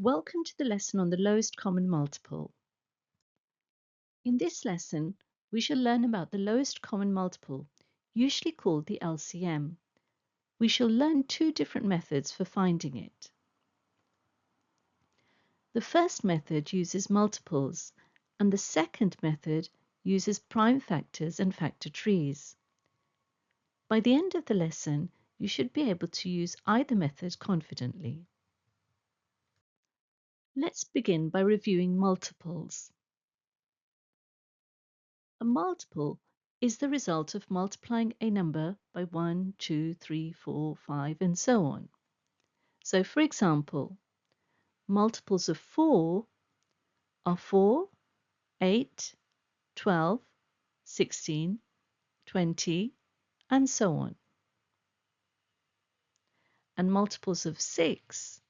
Welcome to the lesson on the lowest common multiple. In this lesson, we shall learn about the lowest common multiple, usually called the LCM. We shall learn two different methods for finding it. The first method uses multiples, and the second method uses prime factors and factor trees. By the end of the lesson, you should be able to use either method confidently. Let's begin by reviewing multiples. A multiple is the result of multiplying a number by 1, 2, 3, 4, 5, and so on. So, for example, multiples of 4 are 4, 8, 12, 16, 20, and so on. And multiples of 6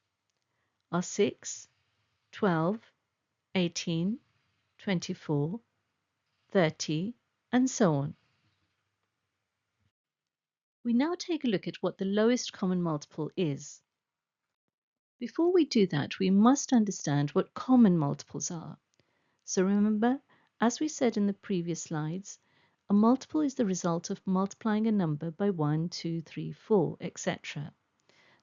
are 6, 12, 18, 24, 30, and so on. We now take a look at what the lowest common multiple is. Before we do that, we must understand what common multiples are. So remember, as we said in the previous slides, a multiple is the result of multiplying a number by 1, 2, 3, 4, etc.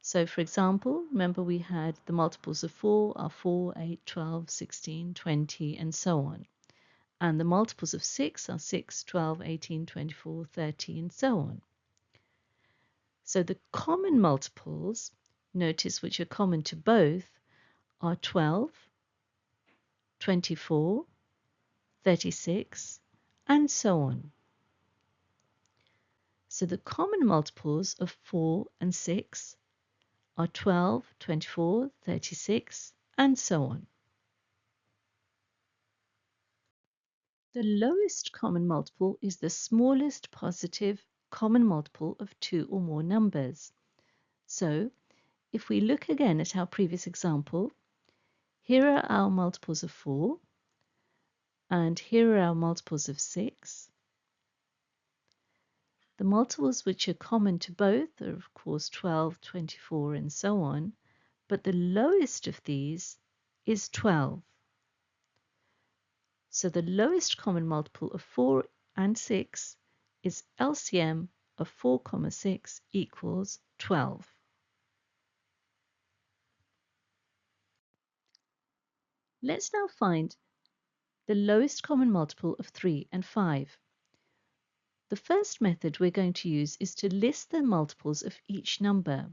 So for example, remember we had the multiples of 4 are 4, 8, 12, 16, 20, and so on. And the multiples of 6 are 6, 12, 18, 24, 30, and so on. So the common multiples, notice which are common to both, are 12, 24, 36, and so on. So the common multiples of 4 and 6 are 12, 24, 36, and so on. The lowest common multiple is the smallest positive common multiple of two or more numbers. So if we look again at our previous example, here are our multiples of 4, and here are our multiples of 6. The multiples which are common to both are of course 12, 24, and so on, but the lowest of these is 12. So the lowest common multiple of 4 and 6 is LCM of 4, 6 equals 12. Let's now find the lowest common multiple of 3 and 5. The first method we're going to use is to list the multiples of each number.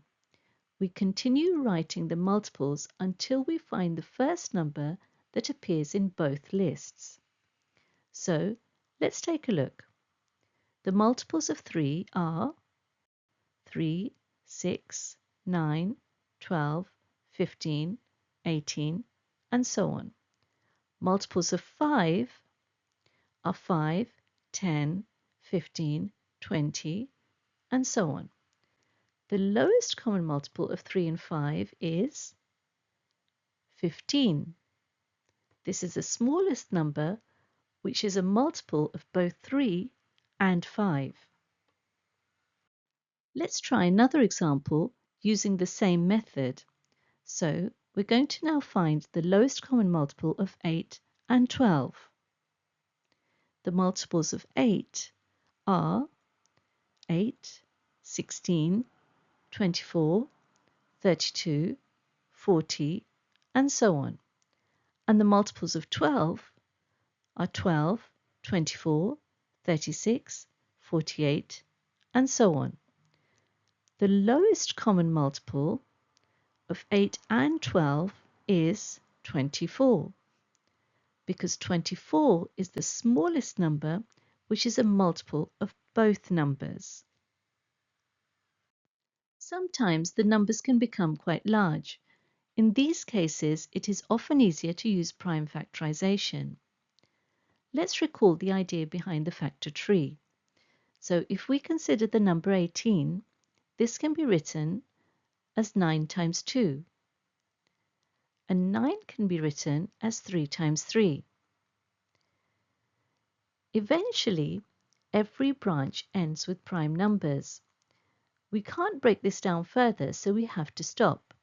We continue writing the multiples until we find the first number that appears in both lists. So let's take a look. The multiples of 3 are 3, 6, 9, 12, 15, 18, and so on. Multiples of 5 are 5, 10, 15, 20, and so on. The lowest common multiple of 3 and 5 is 15. This is the smallest number, which is a multiple of both 3 and 5. Let's try another example using the same method. So we're going to now find the lowest common multiple of 8 and 12. The multiples of 8 are 8, 16, 24, 32, 40, and so on. And the multiples of 12 are 12, 24, 36, 48, and so on. The lowest common multiple of 8 and 12 is 24, because 24 is the smallest number, which is a multiple of both numbers. Sometimes the numbers can become quite large. In these cases, it is often easier to use prime factorization. Let's recall the idea behind the factor tree. So if we consider the number 18, this can be written as 9 times 2. And 9 can be written as 3 times 3. Eventually, every branch ends with prime numbers. We can't break this down further, so we have to stop,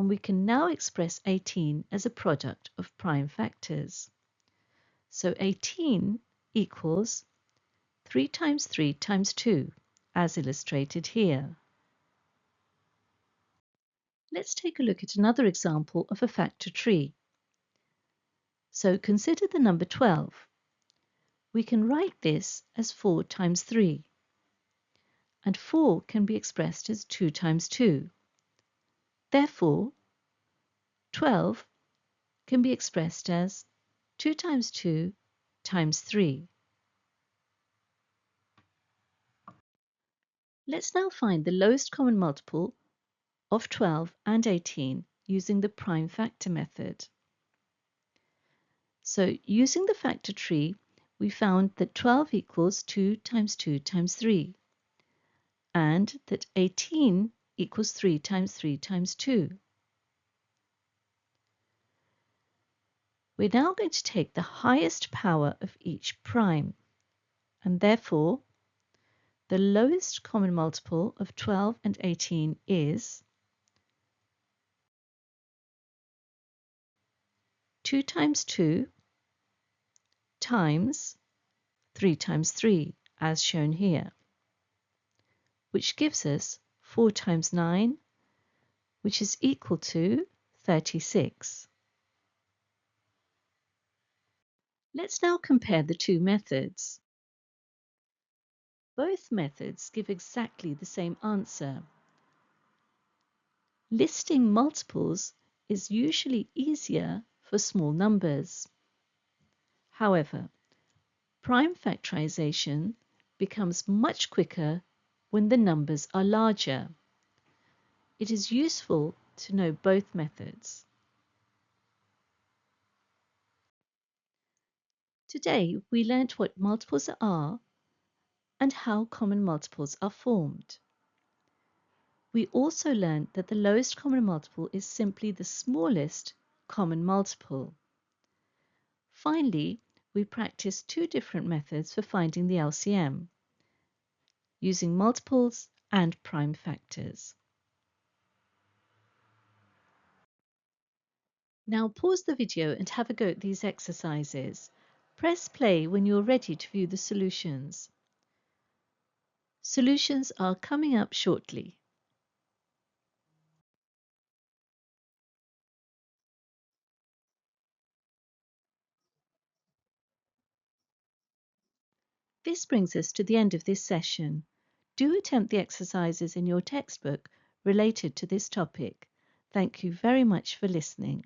and we can now express 18 as a product of prime factors. So 18 equals 3 times 3 times 2, as illustrated here. Let's take a look at another example of a factor tree. So consider the number 12. We can write this as 4 times 3, and 4 can be expressed as 2 times 2. Therefore, 12 can be expressed as 2 times 2 times 3. Let's now find the lowest common multiple of 12 and 18 using the prime factor method. So using the factor tree, we found that 12 equals 2 times 2 times 3, and that 18 equals 3 times 3 times 2. We're now going to take the highest power of each prime, and therefore the lowest common multiple of 12 and 18 is 2 times 2 times 3 times 3, as shown here, which gives us 4 times 9, which is equal to 36. Let's now compare the two methods. Both methods give exactly the same answer. Listing multiples is usually easier for small numbers. However, prime factorization becomes much quicker when the numbers are larger. It is useful to know both methods. Today, we learnt what multiples are and how common multiples are formed. We also learned that the lowest common multiple is simply the smallest common multiple. Finally, we practiced two different methods for finding the LCM, using multiples and prime factors. Now pause the video and have a go at these exercises. Press play when you're ready to view the solutions. Solutions are coming up shortly. This brings us to the end of this session. Do attempt the exercises in your textbook related to this topic. Thank you very much for listening.